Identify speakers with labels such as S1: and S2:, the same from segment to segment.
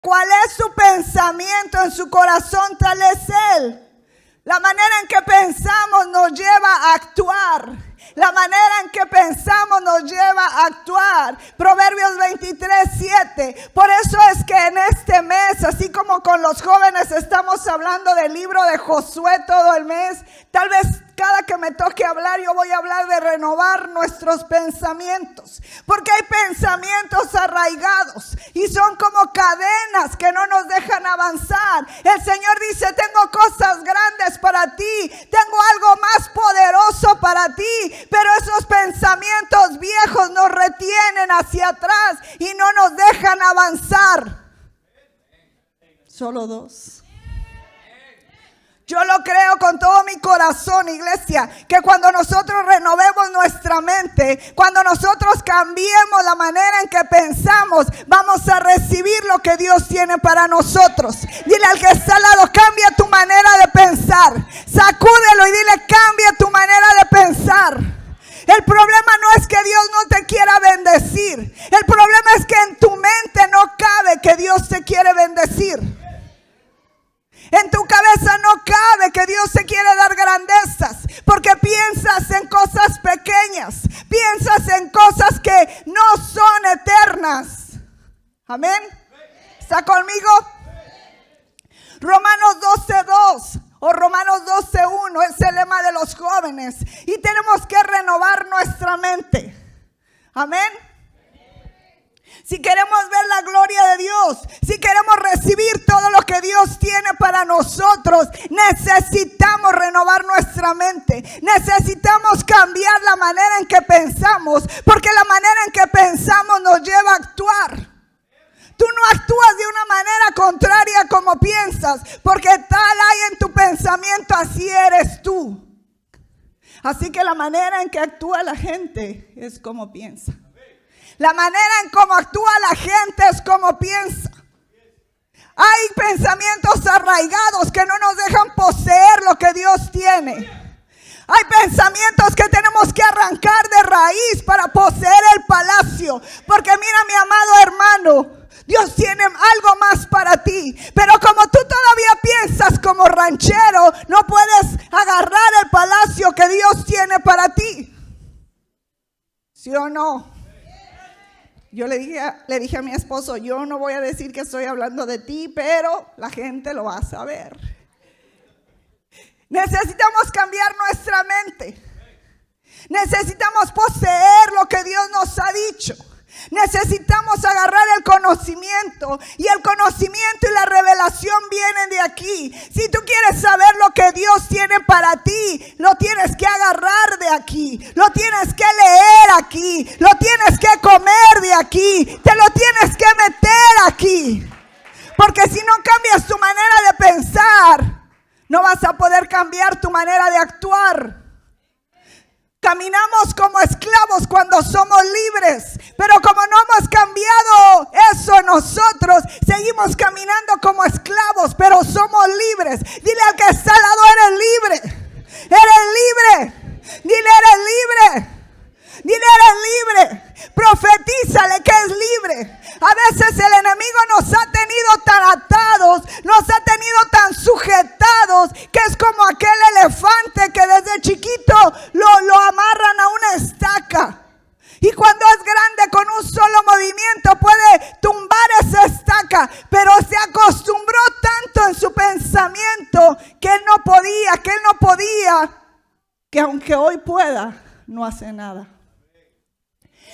S1: ¿Cuál es su pensamiento en su corazón? Tal es Él. La manera en que pensamos nos lleva a actuar. La manera en que pensamos nos lleva a actuar. Proverbios 23:7. Por eso es que en este mes, así como con los jóvenes estamos hablando del libro de Josué todo el mes, tal vez cada que me toque hablar, yo voy a hablar de renovar nuestros pensamientos. Porque hay pensamientos arraigados y son como cadenas que no nos dejan avanzar. El Señor dice, tengo cosas grandes para ti, tengo algo más poderoso para ti, pero esos pensamientos viejos nos retienen hacia atrás y no nos dejan avanzar. Solo 2. Yo lo creo con todo mi corazón, iglesia, que cuando nosotros renovemos nuestra mente, cuando nosotros cambiemos la manera en que pensamos, vamos a recibir lo que Dios tiene para nosotros. Dile al que está al lado, cambia tu manera de pensar. Sacúdelo y dile, cambia tu manera de pensar. El problema no es que Dios no te quiera bendecir. El problema es que en tu mente no cabe que Dios te quiere bendecir. En tu cabeza no cabe que Dios te quiere dar grandezas, porque piensas en cosas pequeñas, piensas en cosas que no son eternas. Amén. ¿Está conmigo? Romanos 12:2 o Romanos 12:1 es el lema de los jóvenes y tenemos que renovar nuestra mente. Amén. Si queremos ver la gloria de Dios, si queremos recibir todo lo que Dios tiene para nosotros, necesitamos renovar nuestra mente. Necesitamos cambiar la manera en que pensamos, porque la manera en que pensamos nos lleva a actuar. Tú no actúas de una manera contraria como piensas, porque tal hay en tu pensamiento, así eres tú. Así que la manera en que actúa la gente es como piensa. La manera en cómo actúa la gente es como piensa. Hay pensamientos arraigados que no nos dejan poseer lo que Dios tiene. Hay pensamientos que tenemos que arrancar de raíz para poseer el palacio. Porque mira, mi amado hermano, Dios tiene algo más para ti. Pero como tú todavía piensas como ranchero, no puedes agarrar el palacio que Dios tiene para ti. ¿Sí o no? Yo le dije a mi esposo, yo no voy a decir que estoy hablando de ti, pero la gente lo va a saber. Necesitamos cambiar nuestra mente. Necesitamos poseer lo que Dios nos ha dicho. Necesitamos agarrar el conocimiento, y el conocimiento y la revelación vienen de aquí. Si tú quieres saber lo que Dios tiene para ti, lo tienes que agarrar de aquí, lo tienes que leer aquí, lo tienes que comer de aquí, te lo tienes que meter aquí. Porque si no cambias tu manera de pensar, no vas a poder cambiar tu manera de actuar. Caminamos como esclavos cuando somos libres, pero como no hemos cambiado eso en nosotros, seguimos caminando como esclavos, pero somos libres. Dile al que está al lado, eres libre, eres libre, dile eres libre, dile eres libre, profetízale que es libre. A veces el enemigo nos ha tenido tan atados, nos ha tenido tan sujetados, que es como aquel elefante que desde chiquito lo amarran a una estaca. Y cuando es grande, con un solo movimiento puede tumbar esa estaca, pero se acostumbró tanto en su pensamiento que él no podía, que aunque hoy pueda, no hace nada.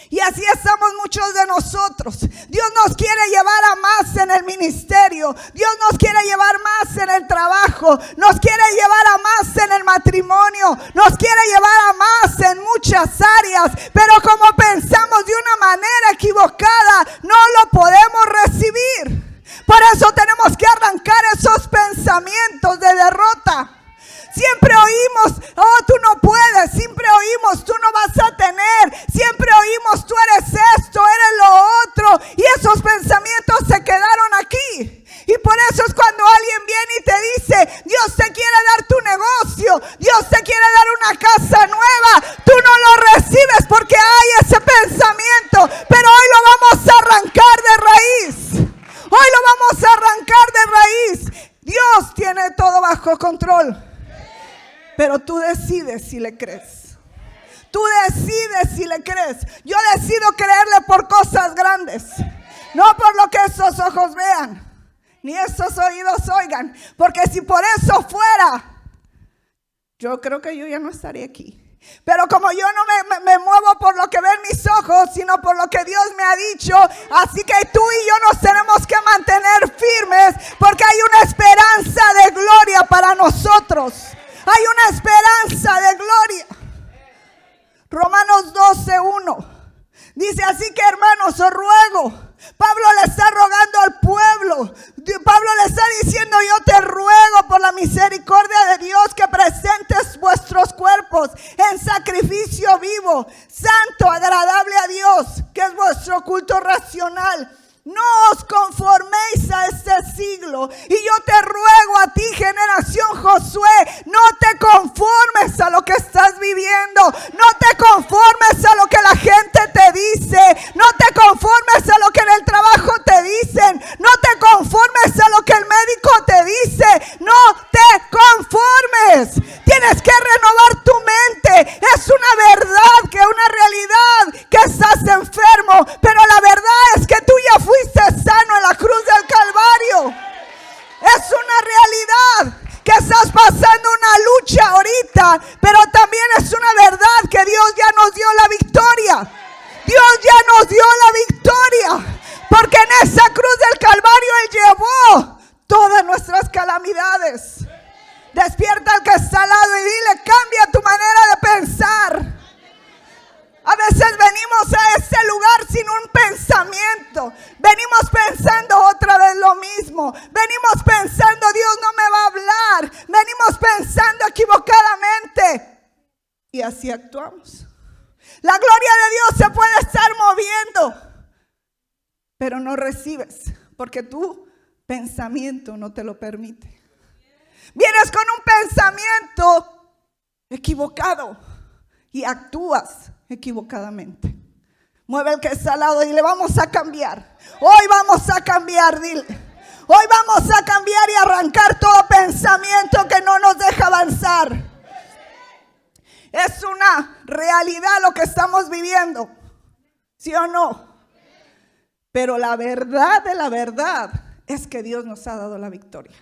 S1: Y así estamos muchos de nosotros. Dios nos quiere llevar a más en el ministerio. Dios nos quiere llevar más en el trabajo. Nos quiere llevar a más en el matrimonio. Nos quiere llevar a más en muchas áreas. Pero como pensamos de una manera equivocada, no lo podemos recibir. Por eso tenemos que arrancar esos pensamientos de derrota. Siempre oímos, oh, tú no puedes. Siempre oímos, tú no vas a tener. Siempre oímos, tú eres esto, eres lo otro. Y esos pensamientos se quedaron aquí. Y por eso es cuando alguien viene y te dice, Dios te quiere dar tu negocio, Dios te quiere dar una casa nueva. Tú no lo recibes porque hay ese pensamiento. Pero hoy lo vamos a arrancar de raíz. Hoy bajo control. Pero tú decides si le crees. Tú decides si le crees. Yo decido creerle por cosas grandes, no por lo que esos ojos vean, ni esos oídos oigan. Porque si por eso fuera, yo creo que yo ya no estaría aquí. Pero como yo no me muevo por lo que ven mis ojos, sino por lo que Dios me ha dicho, así que tú y yo nos tenemos que mantener firmes, porque hay una esperanza de gloria para nosotros. Hay una esperanza de gloria. Romanos 12:1 dice: así que, hermanos, os ruego. Pablo le está rogando al pueblo. Pablo le está diciendo: yo te ruego por la misericordia de Dios que presentes vuestros cuerpos en sacrificio vivo, santo, agradable a Dios, que es vuestro culto racional. No os conforméis a este siglo. Y yo te ruego a ti, generación Josué, no te conformes a lo que estás viviendo. No te conformes a lo que la gente te dice. No te conformes a lo que en el trabajo te dicen. No te conformes a lo que el médico te dice. No te conformes. Tienes que renovar tu mente. Es una verdad, que una realidad que estás enfermo, pero la verdad es que tú ya fuiste sano en la cruz del Calvario. Es una realidad que estás pasando una lucha ahorita, pero también es una verdad que Dios ya nos dio la victoria. Dios ya nos dio la victoria, porque en esa cruz del Calvario Él llevó todas nuestras calamidades. Despierta al que está al lado y dile: cambia tu manera de pensar. A veces venimos a este lugar sin un pensamiento. Venimos pensando otra vez lo mismo. Venimos pensando: Dios no me va a hablar. Venimos pensando equivocadamente. Y así actuamos. La gloria de Dios se puede estar moviendo, pero no recibes, porque tu pensamiento no te lo permite. Vienes con un pensamiento equivocado y actúas equivocadamente. Mueve el que está al lado y dile: vamos a cambiar. Hoy vamos a cambiar, dile. Hoy vamos a cambiar y arrancar todo pensamiento que no nos deja avanzar. Es una realidad lo que estamos viviendo, ¿sí o no? Pero la verdad de la verdad es que Dios nos ha dado la victoria.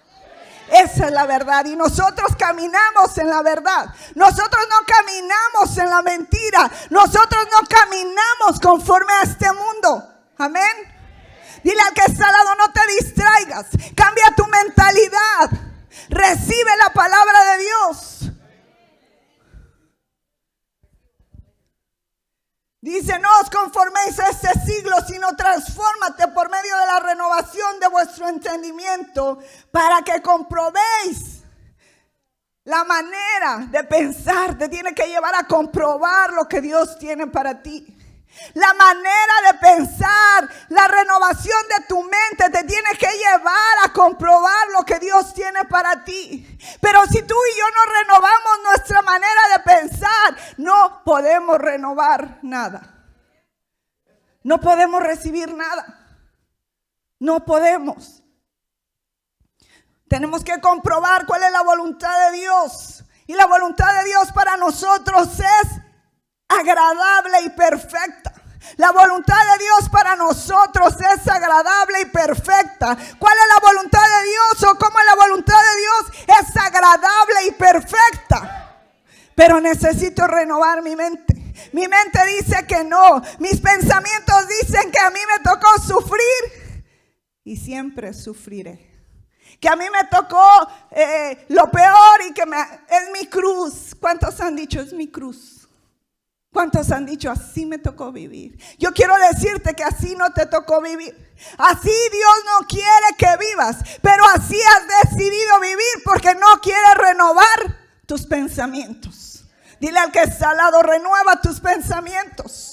S1: Esa es la verdad, y nosotros caminamos en la verdad. Nosotros no caminamos en la mentira. Nosotros no caminamos conforme a este mundo. Amén. Dile al que está al lado: no te distraigas. Cambia tu mentalidad. Recibe la palabra de Dios. Dice: no os conforméis a este siglo, sino transfórmate por medio de la renovación de vuestro entendimiento, para que comprobéis. La manera de pensar te tiene que llevar a comprobar lo que Dios tiene para ti. La manera de pensar, la renovación de tu mente te tiene que llevar a comprobar lo que Dios tiene para ti. Pero si tú y yo no renovamos nuestra manera de pensar, no podemos renovar nada. No podemos recibir nada. No podemos. Tenemos que comprobar cuál es la voluntad de Dios. Y la voluntad de Dios para nosotros es agradable y perfecta. La voluntad de Dios para nosotros es agradable y perfecta. ¿Cuál es la voluntad de Dios, o cómo es la voluntad de Dios? Es agradable y perfecta. Pero necesito renovar mi mente. Mi mente dice que no. Mis pensamientos dicen que a mí me tocó sufrir y siempre sufriré. Que a mí me tocó lo peor y que es mi cruz. ¿Cuántos han dicho es mi cruz? ¿Cuántos han dicho así me tocó vivir? Yo quiero decirte que así no te tocó vivir. Así Dios no quiere que vivas, pero así has decidido vivir porque no quieres renovar tus pensamientos. Dile al que está al lado: renueva tus pensamientos.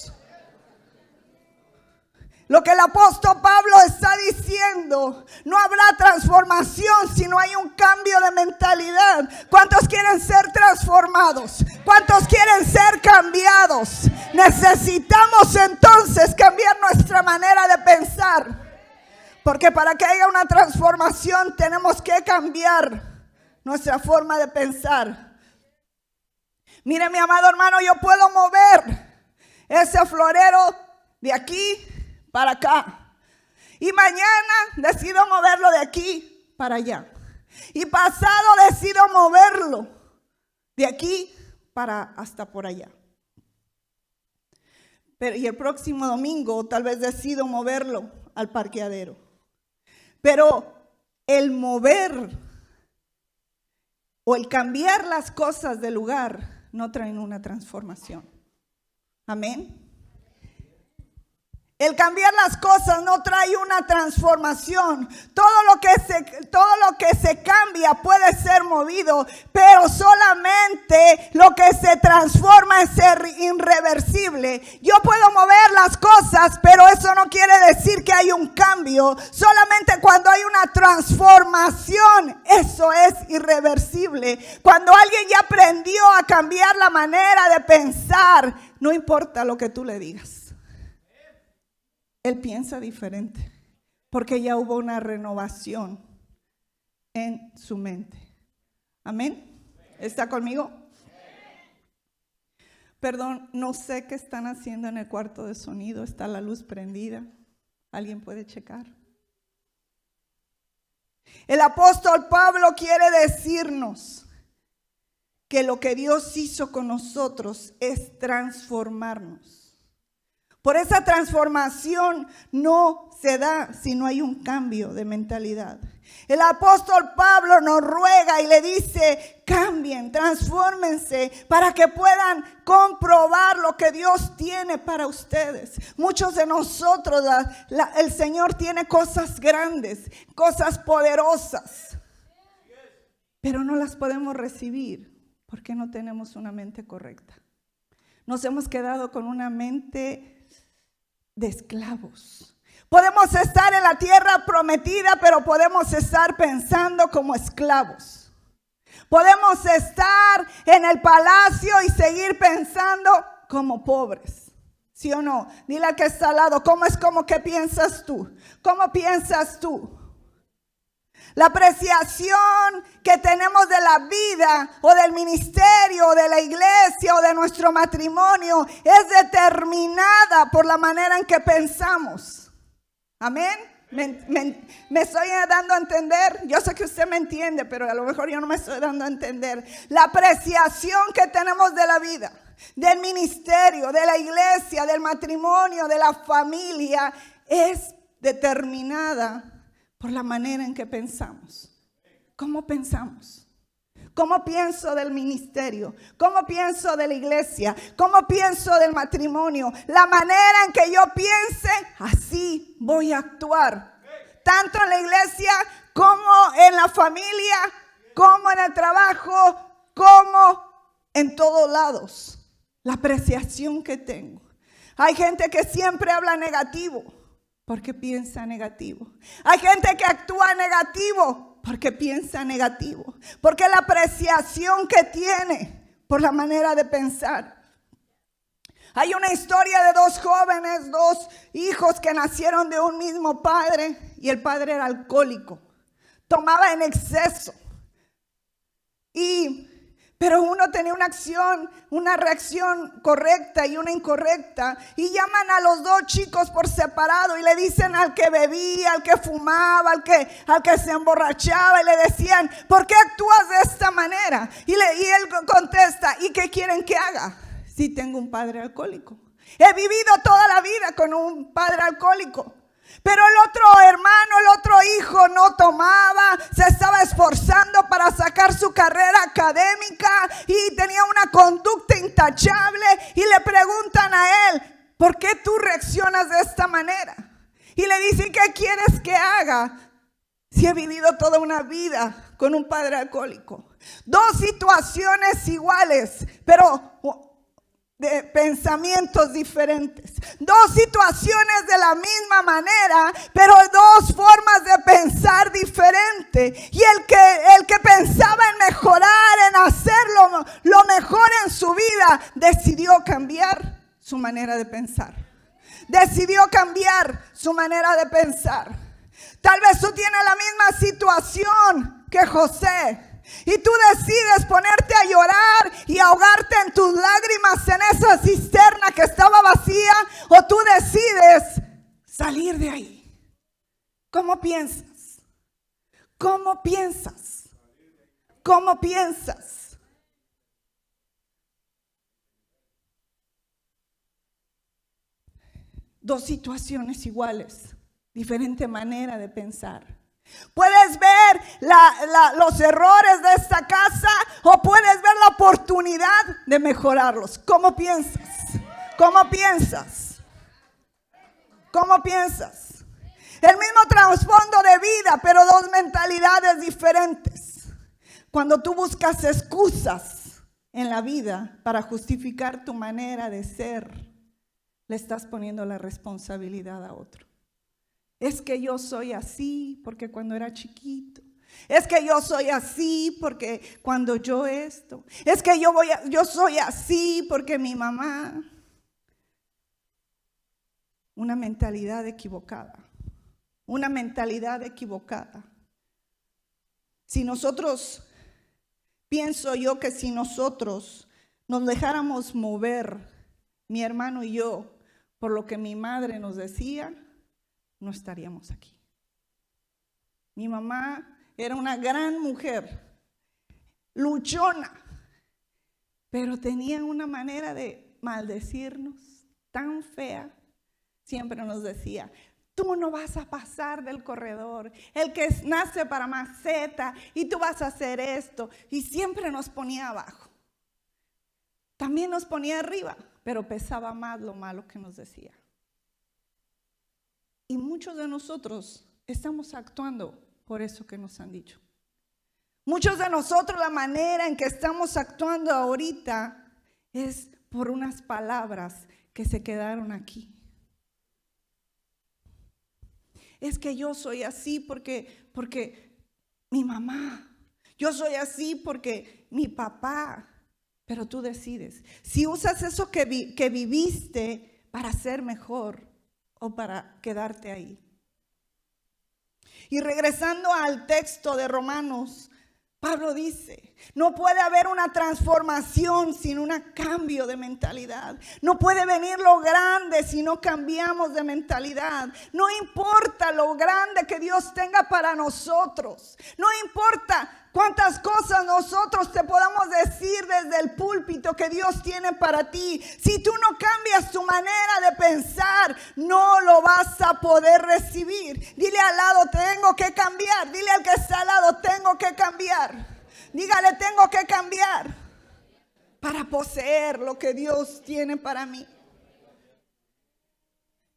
S1: Lo que el apóstol Pablo está diciendo: no habrá transformación si no hay un cambio de mentalidad. ¿Cuántos quieren ser transformados? ¿Cuántos quieren ser cambiados? Necesitamos entonces cambiar nuestra manera de pensar, porque para que haya una transformación tenemos que cambiar nuestra forma de pensar. Mire, mi amado hermano, yo puedo mover ese florero de aquí para acá. Y mañana decido moverlo de aquí para allá. Y pasado decido moverlo de aquí para hasta por allá. Y el próximo domingo tal vez decido moverlo al parqueadero. Pero el mover o el cambiar las cosas de lugar no traen una transformación. Amén. El cambiar las cosas no trae una transformación. Todo lo que se cambia puede ser movido, pero solamente lo que se transforma es ser irreversible. Yo puedo mover las cosas, pero eso no quiere decir que hay un cambio. Solamente cuando hay una transformación, eso es irreversible. Cuando alguien ya aprendió a cambiar la manera de pensar, no importa lo que tú le digas. Él piensa diferente, porque ya hubo una renovación en su mente. Amén. ¿Está conmigo? Perdón, no sé qué están haciendo en el cuarto de sonido. Está la luz prendida. ¿Alguien puede checar? El apóstol Pablo quiere decirnos que lo que Dios hizo con nosotros es transformarnos. Por esa transformación no se da si no hay un cambio de mentalidad. El apóstol Pablo nos ruega y le dice: cambien, transfórmense para que puedan comprobar lo que Dios tiene para ustedes. Muchos de nosotros, el Señor tiene cosas grandes, cosas poderosas, pero no las podemos recibir porque no tenemos una mente correcta. Nos hemos quedado con una mente de esclavos. Podemos estar en la tierra prometida, pero podemos estar pensando como esclavos. Podemos estar en el palacio y seguir pensando como pobres. ¿Sí o no? Dile al que está al lado, ¿cómo es como que piensas tú? ¿Cómo piensas tú? La apreciación que tenemos de la vida o del ministerio o de la iglesia o de nuestro matrimonio es determinada por la manera en que pensamos. Amén. ¿Me estoy dando a entender? Yo sé que usted me entiende, pero a lo mejor yo no me estoy dando a entender. La apreciación que tenemos de la vida, del ministerio, de la iglesia, del matrimonio, de la familia, es determinada por la manera en que pensamos. ¿Cómo pensamos? ¿Cómo pienso del ministerio? ¿Cómo pienso de la iglesia? ¿Cómo pienso del matrimonio? La manera en que yo piense, así voy a actuar. Tanto en la iglesia como en la familia, como en el trabajo, como en todos lados. La apreciación que tengo. Hay gente que siempre habla negativo porque piensa negativo. Hay gente que actúa negativo porque piensa negativo. Porque la apreciación que tiene por la manera de pensar. Hay una historia de dos jóvenes, dos hijos que nacieron de un mismo padre y el padre era alcohólico. Tomaba en exceso. Pero uno tenía una reacción correcta y una incorrecta. Y llaman a los dos chicos por separado y le dicen al que bebía, al que fumaba, al que se emborrachaba. Y le decían, ¿por qué actúas de esta manera? Y él contesta, ¿y qué quieren que haga? Si tengo un padre alcohólico. He vivido toda la vida con un padre alcohólico. Pero el otro hermano, el otro hijo no tomaba, se estaba esforzando para sacar su carrera académica y tenía una conducta intachable. Y le preguntan a él, ¿por qué tú reaccionas de esta manera? Y le dicen, ¿qué quieres que haga? Si he vivido toda una vida con un padre alcohólico. Dos situaciones iguales, pero de pensamientos diferentes. Dos situaciones de la misma manera, pero dos formas de pensar diferentes. Y el que pensaba en mejorar, en hacer lo mejor en su vida, decidió cambiar su manera de pensar. Decidió cambiar su manera de pensar. Tal vez tú tienes la misma situación que José. y tú decides ponerte a llorar y ahogarte en tus lágrimas en esa cisterna que estaba vacía, o tú decides salir de ahí. ¿Cómo piensas? ¿Cómo piensas? ¿Cómo piensas? Dos situaciones iguales, diferente manera de pensar. Puedes ver los errores de esta casa o puedes ver la oportunidad de mejorarlos. ¿Cómo piensas? ¿Cómo piensas? ¿Cómo piensas? El mismo trasfondo de vida, pero dos mentalidades diferentes. Cuando tú buscas excusas en la vida para justificar tu manera de ser, le estás poniendo la responsabilidad a otro. Es que yo soy así porque cuando era chiquito. Es que yo soy así porque cuando yo esto. Es que yo soy así porque mi mamá. Una mentalidad equivocada. Una mentalidad equivocada. Si nosotros, pienso yo que si nosotros nos dejáramos mover, mi hermano y yo, por lo que mi madre nos decía, no estaríamos aquí. Mi mamá era una gran mujer, luchona, pero tenía una manera de maldecirnos tan fea. Siempre nos decía: tú no vas a pasar del corredor, el que nace para maceta, y tú vas a hacer esto. Y siempre nos ponía abajo. También nos ponía arriba, pero pesaba más lo malo que nos decía. Y muchos de nosotros estamos actuando por eso que nos han dicho. Muchos de nosotros, la manera en que estamos actuando ahorita es por unas palabras que se quedaron aquí. Es que yo soy así porque mi mamá. Yo soy así porque mi papá. Pero tú decides. Si usas eso que viviste para ser mejor o para quedarte ahí. Y regresando al texto de Romanos, Pablo dice: no puede haber una transformación sin un cambio de mentalidad. No puede venir lo grande si no cambiamos de mentalidad. No importa lo grande que Dios tenga para nosotros. No importa cuántas cosas nosotros te podamos decir desde el púlpito que Dios tiene para ti. Si tú no cambias tu manera de pensar, no lo vas a poder recibir. Dile al lado: tengo que cambiar. Dile al que está al lado: tengo que cambiar. Dígale: tengo que cambiar para poseer lo que Dios tiene para mí.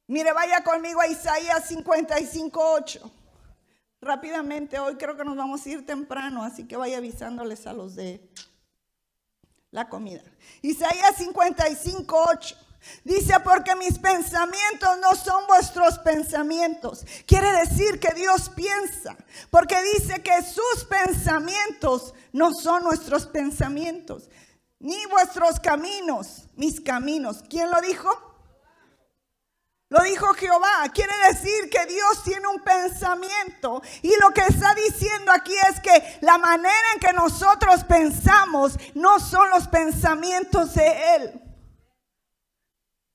S1: Mire, vaya conmigo a Isaías 55:8. Rápidamente, hoy creo que nos vamos a ir temprano, así que vaya avisándoles a los de la comida. Isaías 55:8 dice: porque mis pensamientos no son vuestros pensamientos. Quiere decir que Dios piensa, porque dice que sus pensamientos no son nuestros pensamientos, ni vuestros caminos, mis caminos. ¿Quién lo dijo? Lo dijo Jehová. Quiere decir que Dios tiene un pensamiento. Y lo que está diciendo aquí es que la manera en que nosotros pensamos no son los pensamientos de Él.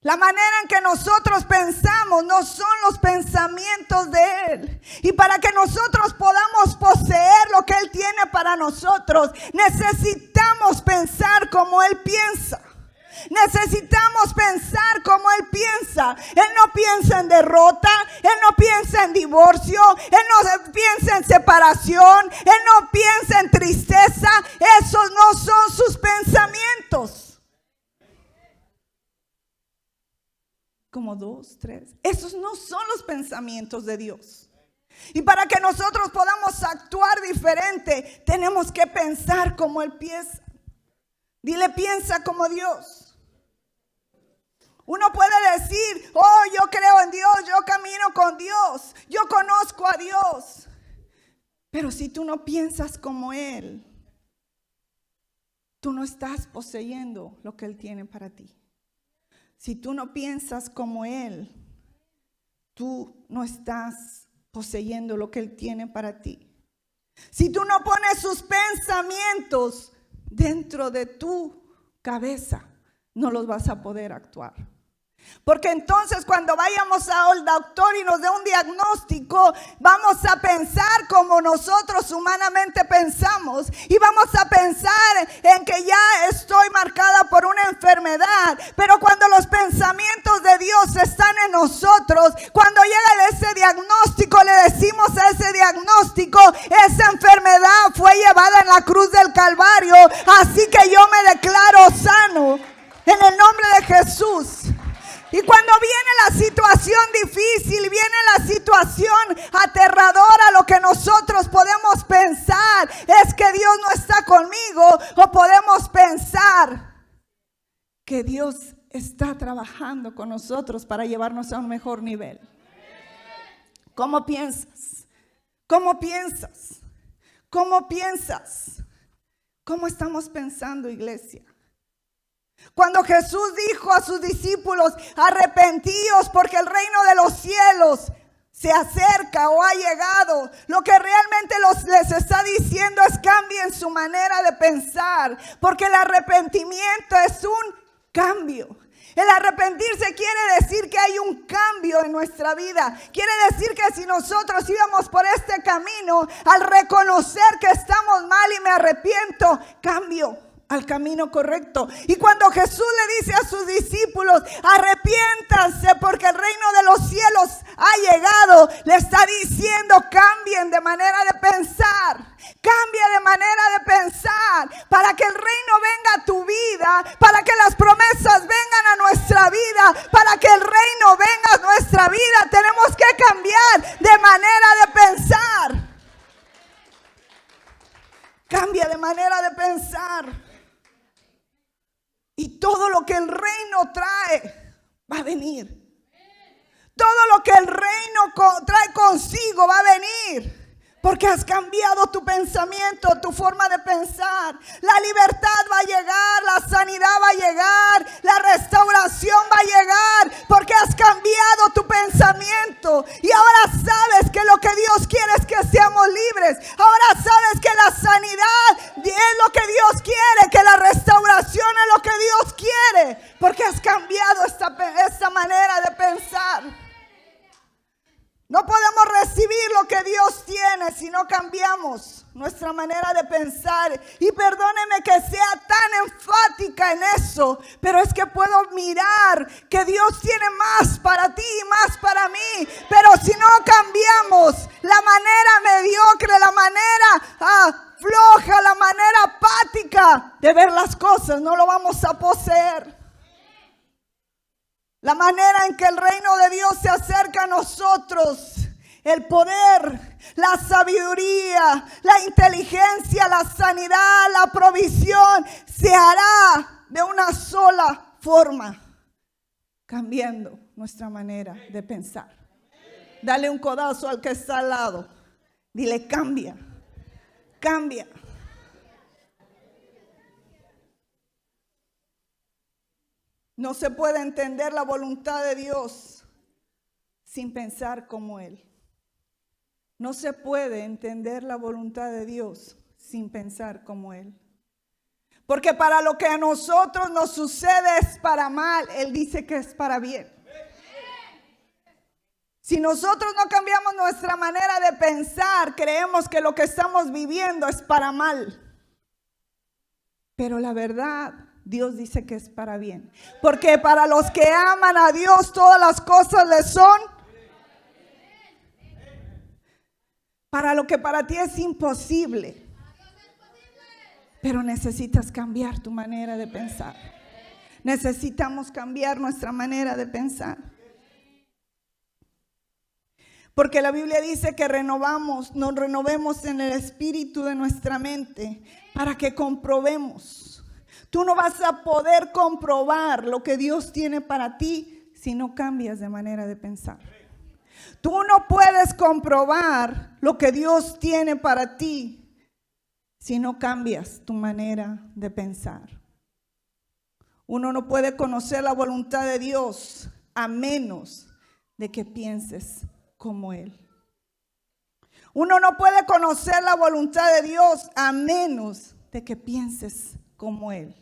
S1: La manera en que nosotros pensamos no son los pensamientos de Él. Y para que nosotros podamos poseer lo que Él tiene para nosotros, necesitamos pensar como Él piensa. Necesitamos pensar como Él piensa. Él no piensa en derrota, Él no piensa en divorcio, Él no piensa en separación, Él no piensa en tristeza. Esos no son sus pensamientos. Como 2, 3. Esos no son los pensamientos de Dios. Y para que nosotros podamos actuar diferente, tenemos que pensar como Él piensa. Dile: piensa como Dios. Uno puede decir: oh, yo creo en Dios, yo camino con Dios, yo conozco a Dios. Pero si tú no piensas como Él, tú no estás poseyendo lo que Él tiene para ti. Si tú no piensas como Él, tú no estás poseyendo lo que Él tiene para ti. Si tú no pones sus pensamientos dentro de tu cabeza, no los vas a poder actuar. Porque entonces cuando vayamos al doctor y nos dé un diagnóstico, vamos a pensar como nosotros humanamente pensamos y vamos a pensar en que ya estoy marcada por una enfermedad. Pero cuando los pensamientos de Dios están en nosotros, cuando llega ese diagnóstico, le decimos a ese diagnóstico: esa enfermedad fue llevada en la cruz del Calvario, así que yo me declaro sano en el nombre de Jesús. Y cuando viene la situación difícil, viene la situación aterradora, lo que nosotros podemos pensar es que Dios no está conmigo, o podemos pensar que Dios está trabajando con nosotros para llevarnos a un mejor nivel. ¿Cómo piensas? ¿Cómo piensas? ¿Cómo piensas? ¿Cómo estamos pensando, iglesia? Cuando Jesús dijo a sus discípulos: arrepentíos porque el reino de los cielos se acerca o ha llegado, lo que realmente les está diciendo es: cambien su manera de pensar, porque el arrepentimiento es un cambio. El arrepentirse quiere decir que hay un cambio en nuestra vida. Quiere decir que si nosotros íbamos por este camino, al reconocer que estamos mal y me arrepiento, cambio al camino correcto. Y cuando Jesús le dice a sus discípulos: arrepiéntanse porque el reino de los cielos ha llegado, le está diciendo: cambien de manera de pensar. Cambia de manera de pensar para que el reino venga a tu vida, para que las promesas vengan a nuestra vida, para que el reino venga a nuestra vida. Tenemos que cambiar de manera de pensar. Cambia de manera de pensar. Y todo lo que el reino trae va a venir. Todo lo que el reino trae consigo va a venir. Porque has cambiado tu pensamiento, tu forma de pensar. La libertad va a llegar, la sanidad va a llegar, la restauración va a llegar, porque has cambiado tu pensamiento. Y ahora sabes que lo que Dios quiere es que seamos libres. Ahora sabes que la sanidad es lo que Dios quiere, que la restauración es lo que Dios quiere, porque has cambiado esta manera de pensar. No podemos recibir lo que Dios tiene si no cambiamos nuestra manera de pensar. Y perdóneme que sea tan enfática en eso, pero es que puedo mirar que Dios tiene más para ti y más para mí. Pero si no cambiamos la manera mediocre, la manera floja, la manera apática de ver las cosas, no lo vamos a poseer. La manera en que el reino de Dios se acerca a nosotros, el poder, la sabiduría, la inteligencia, la sanidad, la provisión, se hará de una sola forma, cambiando nuestra manera de pensar. Dale un codazo al que está al lado. Dile: cambia, cambia. No se puede entender la voluntad de Dios sin pensar como Él. No se puede entender la voluntad de Dios sin pensar como Él. Porque para lo que a nosotros nos sucede es para mal, Él dice que es para bien. Si nosotros no cambiamos nuestra manera de pensar, creemos que lo que estamos viviendo es para mal. Pero la verdad, Dios dice que es para bien. Porque para los que aman a Dios, todas las cosas les son. Para lo que para ti es imposible. Pero necesitas cambiar tu manera de pensar. Necesitamos cambiar nuestra manera de pensar. Porque la Biblia dice que nos renovemos en el espíritu de nuestra mente para que comprobemos. Tú no vas a poder comprobar lo que Dios tiene para ti si no cambias de manera de pensar. Tú no puedes comprobar lo que Dios tiene para ti si no cambias tu manera de pensar. Uno no puede conocer la voluntad de Dios a menos de que pienses como Él. Uno no puede conocer la voluntad de Dios a menos de que pienses como Él.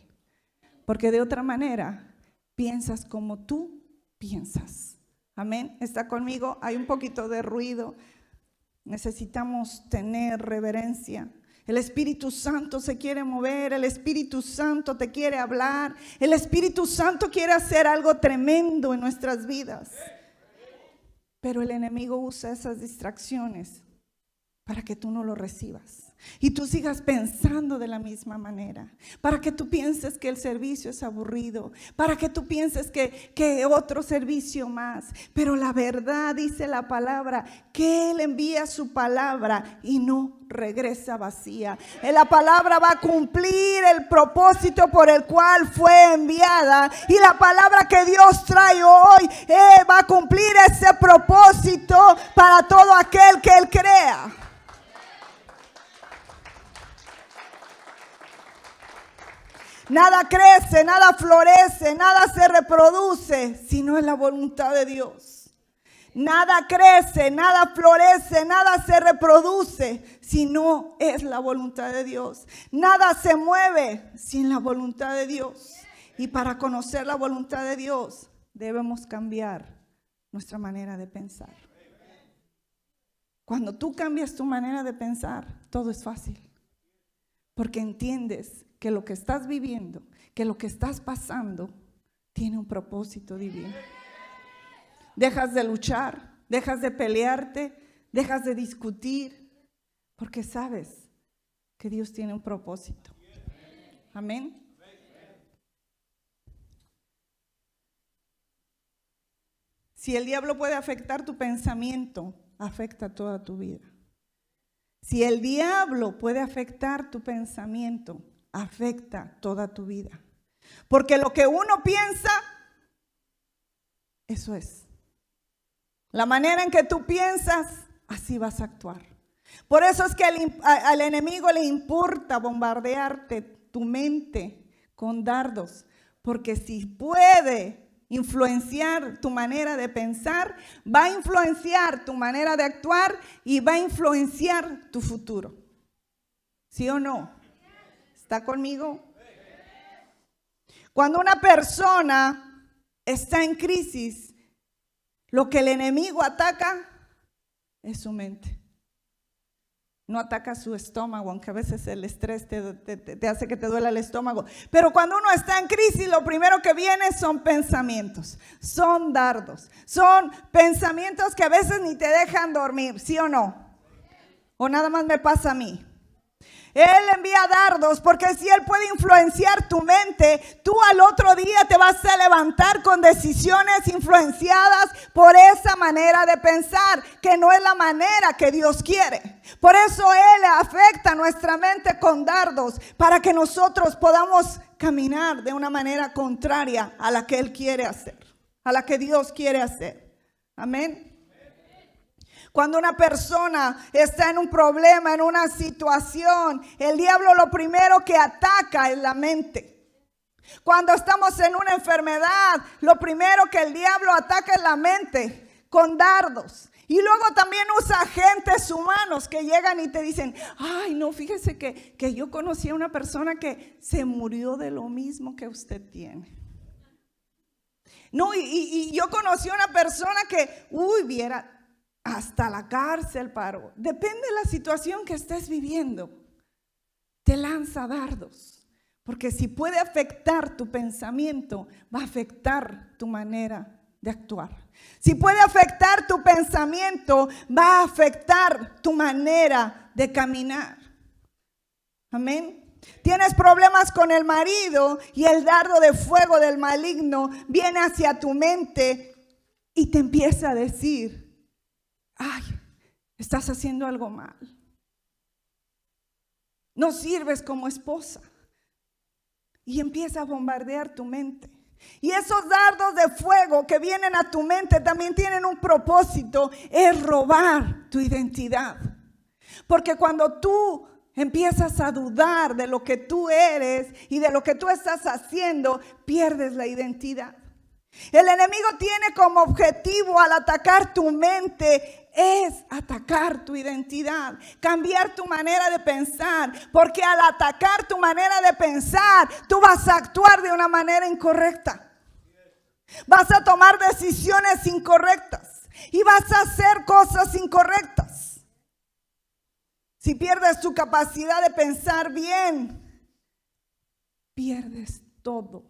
S1: Porque de otra manera, piensas como tú piensas. Amén. ¿Está conmigo? Hay un poquito de ruido. Necesitamos tener reverencia. El Espíritu Santo se quiere mover, el Espíritu Santo te quiere hablar, el Espíritu Santo quiere hacer algo tremendo en nuestras vidas. Pero el enemigo usa esas distracciones para que tú no lo recibas y tú sigas pensando de la misma manera, para que tú pienses que el servicio es aburrido, para que tú pienses que otro servicio más. Pero la verdad dice la palabra que Él envía su palabra y no regresa vacía. La palabra va a cumplir el propósito por el cual fue enviada, y la palabra que Dios trae hoy va a cumplir ese propósito para todo aquel que Él crea. Nada crece, nada florece, nada se reproduce si no es la voluntad de Dios. Nada crece, nada florece, nada se reproduce si no es la voluntad de Dios. Nada se mueve sin la voluntad de Dios. Y para conocer la voluntad de Dios debemos cambiar nuestra manera de pensar. Cuando tú cambias tu manera de pensar, todo es fácil. Porque entiendes que lo que estás viviendo, que lo que estás pasando, tiene un propósito divino. Dejas de luchar, dejas de pelearte, dejas de discutir, porque sabes que Dios tiene un propósito. Amén. Si el diablo puede afectar tu pensamiento, afecta toda tu vida. Si el diablo puede afectar tu pensamiento, afecta toda tu vida. Porque lo que uno piensa, eso es. La manera en que tú piensas, así vas a actuar. Por eso es que al enemigo le importa bombardearte tu mente con dardos. Porque si puede influenciar tu manera de pensar, va a influenciar tu manera de actuar y va a influenciar tu futuro. ¿Sí o no? ¿Está conmigo? Cuando una persona está en crisis, lo que el enemigo ataca es su mente. No ataca su estómago, aunque a veces el estrés te hace que te duela el estómago. Pero cuando uno está en crisis, lo primero que viene son pensamientos, son dardos, son pensamientos que a veces ni te dejan dormir, ¿sí o no? ¿O nada más me pasa a mí? Él envía dardos porque si Él puede influenciar tu mente, tú al otro día te vas a levantar con decisiones influenciadas por esa manera de pensar, que no es la manera que Dios quiere. Por eso Él afecta nuestra mente con dardos, para que nosotros podamos caminar de una manera contraria a la que Él quiere hacer, a la que Dios quiere hacer. Amén. Cuando una persona está en un problema, en una situación, el diablo lo primero que ataca es la mente. Cuando estamos en una enfermedad, lo primero que el diablo ataca es la mente con dardos. Y luego también usa agentes humanos que llegan y te dicen, ay no, fíjese que yo conocí a una persona que se murió de lo mismo que usted tiene. No, y yo conocí a una persona que, viera, hasta la cárcel paró. Depende de la situación que estés viviendo, te lanza dardos. Porque si puede afectar tu pensamiento, va a afectar tu manera de actuar. Si puede afectar tu pensamiento, va a afectar tu manera de caminar. Amén. Tienes problemas con el marido y el dardo de fuego del maligno viene hacia tu mente y te empieza a decir, ay, estás haciendo algo mal. No sirves como esposa. Y empieza a bombardear tu mente. Y esos dardos de fuego que vienen a tu mente también tienen un propósito, es robar tu identidad. Porque cuando tú empiezas a dudar de lo que tú eres y de lo que tú estás haciendo, pierdes la identidad. El enemigo tiene como objetivo al atacar tu mente es atacar tu identidad, cambiar tu manera de pensar, porque al atacar tu manera de pensar, tú vas a actuar de una manera incorrecta. Vas a tomar decisiones incorrectas y vas a hacer cosas incorrectas. Si pierdes tu capacidad de pensar bien, pierdes todo.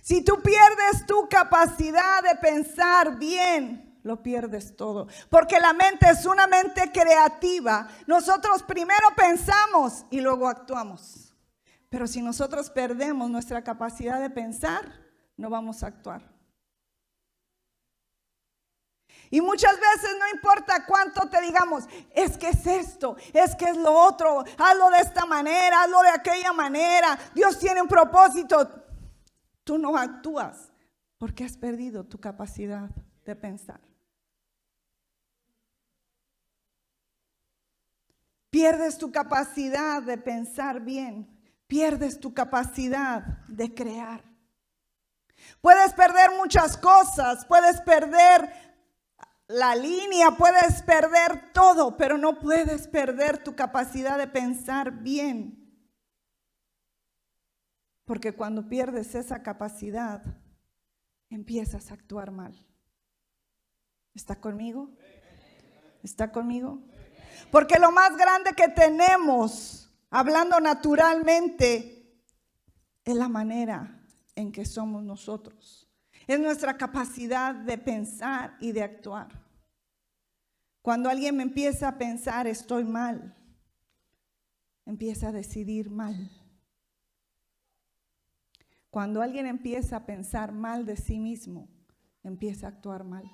S1: Si tú pierdes tu capacidad de pensar bien, lo pierdes todo. Porque la mente es una mente creativa. Nosotros primero pensamos y luego actuamos. Pero si nosotros perdemos nuestra capacidad de pensar, no vamos a actuar. Y muchas veces no importa cuánto te digamos, es que es esto, es que es lo otro, hazlo de esta manera, hazlo de aquella manera, Dios tiene un propósito. Tú no actúas porque has perdido tu capacidad de pensar. Pierdes tu capacidad de pensar bien, pierdes tu capacidad de crear. Puedes perder muchas cosas, puedes perder la línea, puedes perder todo, pero no puedes perder tu capacidad de pensar bien. Porque cuando pierdes esa capacidad, empiezas a actuar mal. ¿Está conmigo? ¿Está conmigo? Porque lo más grande que tenemos, hablando naturalmente, es la manera en que somos nosotros. Es nuestra capacidad de pensar y de actuar. Cuando alguien me empieza a pensar estoy mal, empieza a decidir mal. Cuando alguien empieza a pensar mal de sí mismo, empieza a actuar mal.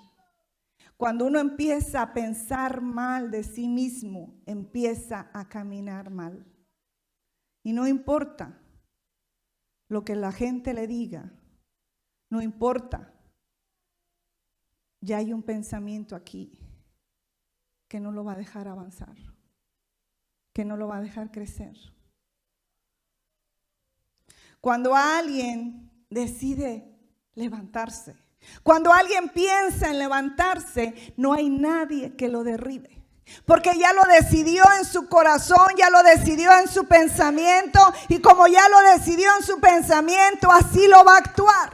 S1: Cuando uno empieza a pensar mal de sí mismo, empieza a caminar mal. Y no importa lo que la gente le diga, no importa. Ya hay un pensamiento aquí que no lo va a dejar avanzar, que no lo va a dejar crecer. Cuando alguien decide levantarse, cuando alguien piensa en levantarse, no hay nadie que lo derribe. Porque ya lo decidió en su corazón, ya lo decidió en su pensamiento, y como ya lo decidió en su pensamiento, así lo va a actuar.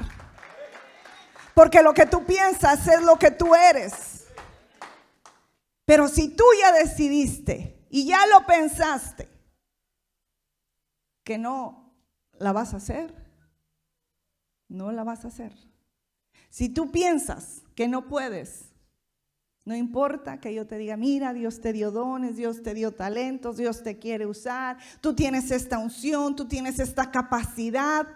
S1: Porque lo que tú piensas es lo que tú eres. Pero si tú ya decidiste y ya lo pensaste que no la vas a hacer, no la vas a hacer. Si tú piensas que no puedes, no importa que yo te diga, mira, Dios te dio dones, Dios te dio talentos, Dios te quiere usar, tú tienes esta unción, tú tienes esta capacidad.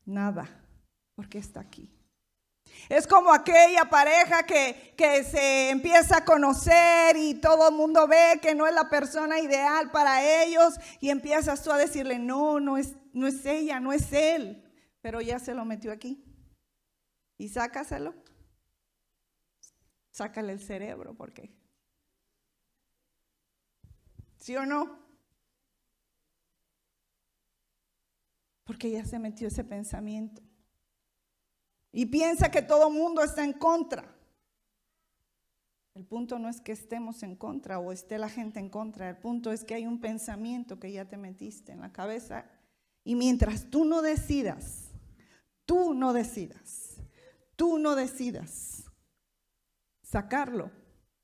S1: Nada, porque está aquí. Es como aquella pareja que se empieza a conocer y todo el mundo ve que no es la persona ideal para ellos y empiezas tú a decirle, no es ella, no es él, pero ya se lo metió aquí. Y sácaselo. Sácale el cerebro, porque ¿sí o no? Porque ya se metió ese pensamiento. Y piensa que todo el mundo está en contra. El punto no es que estemos en contra o esté la gente en contra. El punto es que hay un pensamiento que ya te metiste en la cabeza. Y mientras tú no decidas sacarlo,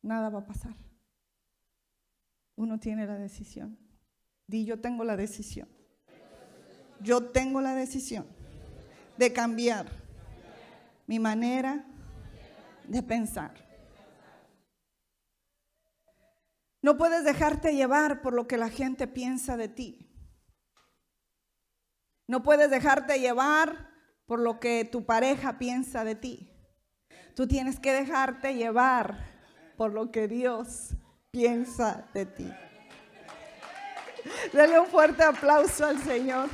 S1: nada va a pasar. Uno tiene la decisión. Di, yo tengo la decisión. Yo tengo la decisión de cambiar mi manera de pensar. No puedes dejarte llevar por lo que la gente piensa de ti. No puedes dejarte llevar por lo que tu pareja piensa de ti. Tú tienes que dejarte llevar por lo que Dios piensa de ti. Dale un fuerte aplauso al Señor.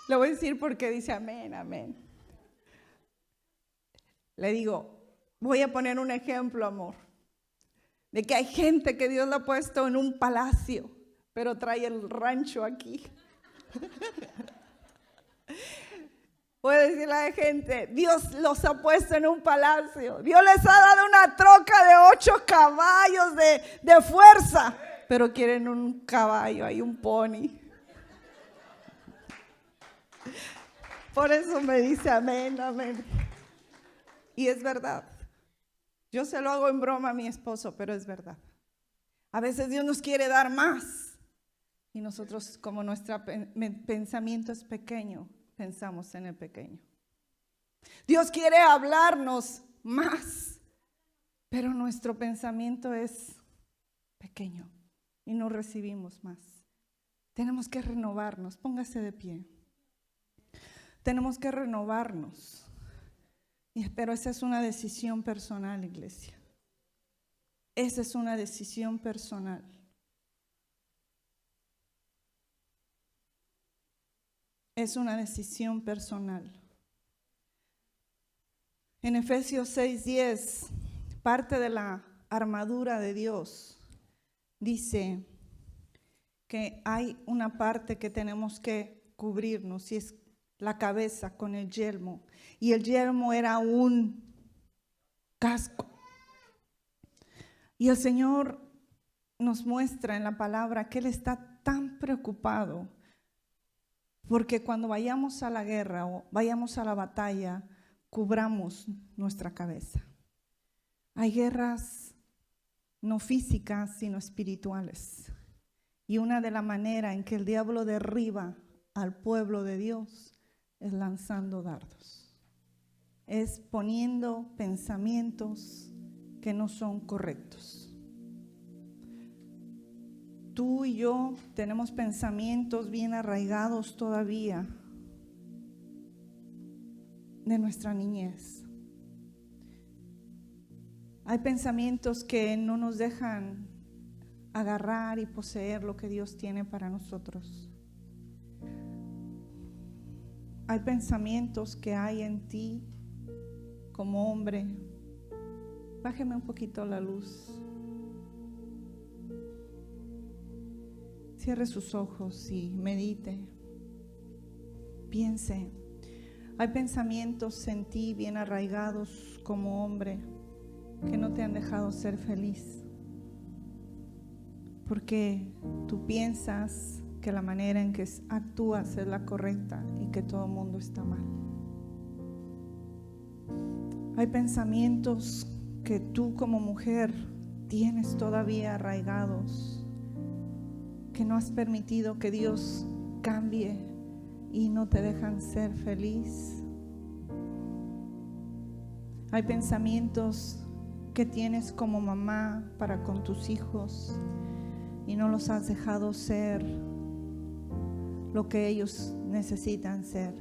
S1: Le voy a decir porque dice amén, amén. Le digo, voy a poner un ejemplo, amor, de que hay gente que Dios la ha puesto en un palacio, pero trae el rancho aquí. Puede decirle a la gente, Dios los ha puesto en un palacio. Dios les ha dado una troca de 8 caballos de fuerza. Pero quieren un caballo, hay un pony. Por eso me dice amén, amén. Y es verdad. Yo se lo hago en broma a mi esposo, pero es verdad. A veces Dios nos quiere dar más. Y nosotros, como nuestro pensamiento es pequeño, pensamos en el pequeño. Dios quiere hablarnos más, pero nuestro pensamiento es pequeño y no recibimos más. Tenemos que renovarnos. Póngase de pie. Tenemos que renovarnos. Pero esa es una decisión personal, iglesia. Esa es una decisión personal. Es una decisión personal. En Efesios 6:10, parte de la armadura de Dios, dice que hay una parte que tenemos que cubrirnos y es la cabeza con el yelmo. Y el yelmo era un casco. Y el Señor nos muestra en la palabra que Él está tan preocupado porque cuando vayamos a la guerra o vayamos a la batalla, cubramos nuestra cabeza. Hay guerras no físicas, sino espirituales. Y una de las maneras en que el diablo derriba al pueblo de Dios es lanzando dardos. Es poniendo pensamientos que no son correctos. Tú y yo tenemos pensamientos bien arraigados todavía de nuestra niñez. Hay pensamientos que no nos dejan agarrar y poseer lo que Dios tiene para nosotros. Hay pensamientos que hay en ti como hombre. Bájeme un poquito la luz. Cierre sus ojos y medite. Piense. Hay pensamientos en ti bien arraigados como hombre que no te han dejado ser feliz. Porque tú piensas que la manera en que actúas es la correcta y que todo el mundo está mal. Hay pensamientos que tú como mujer tienes todavía arraigados, que no has permitido que Dios cambie y no te dejan ser feliz. Hay pensamientos que tienes como mamá para con tus hijos y no los has dejado ser lo que ellos necesitan ser.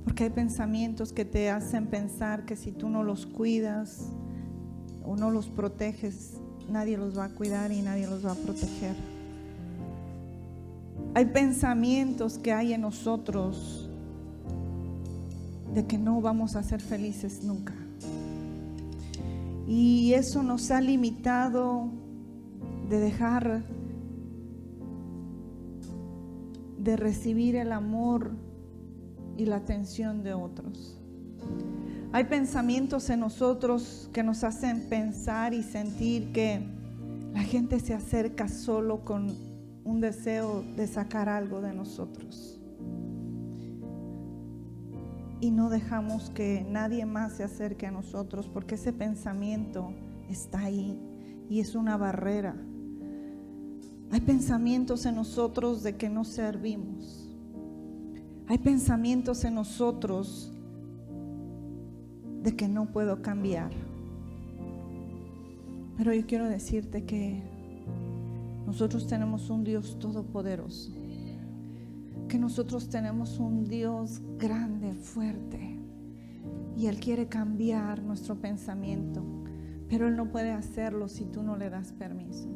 S1: Porque hay pensamientos que te hacen pensar que si tú no los cuidas o no los proteges, nadie los va a cuidar y nadie los va a proteger. Hay pensamientos que hay en nosotros de que no vamos a ser felices nunca. Y eso nos ha limitado de dejar de recibir el amor y la atención de otros. Hay pensamientos en nosotros que nos hacen pensar y sentir que la gente se acerca solo con un deseo de sacar algo de nosotros. Y no dejamos que nadie más se acerque a nosotros porque ese pensamiento está ahí y es una barrera. Hay pensamientos en nosotros de que no servimos. Hay pensamientos en nosotros de que no puedo cambiar. Pero yo quiero decirte que nosotros tenemos un Dios todopoderoso, que nosotros tenemos un Dios grande, fuerte, y Él quiere cambiar nuestro pensamiento, pero Él no puede hacerlo si tú no le das permiso.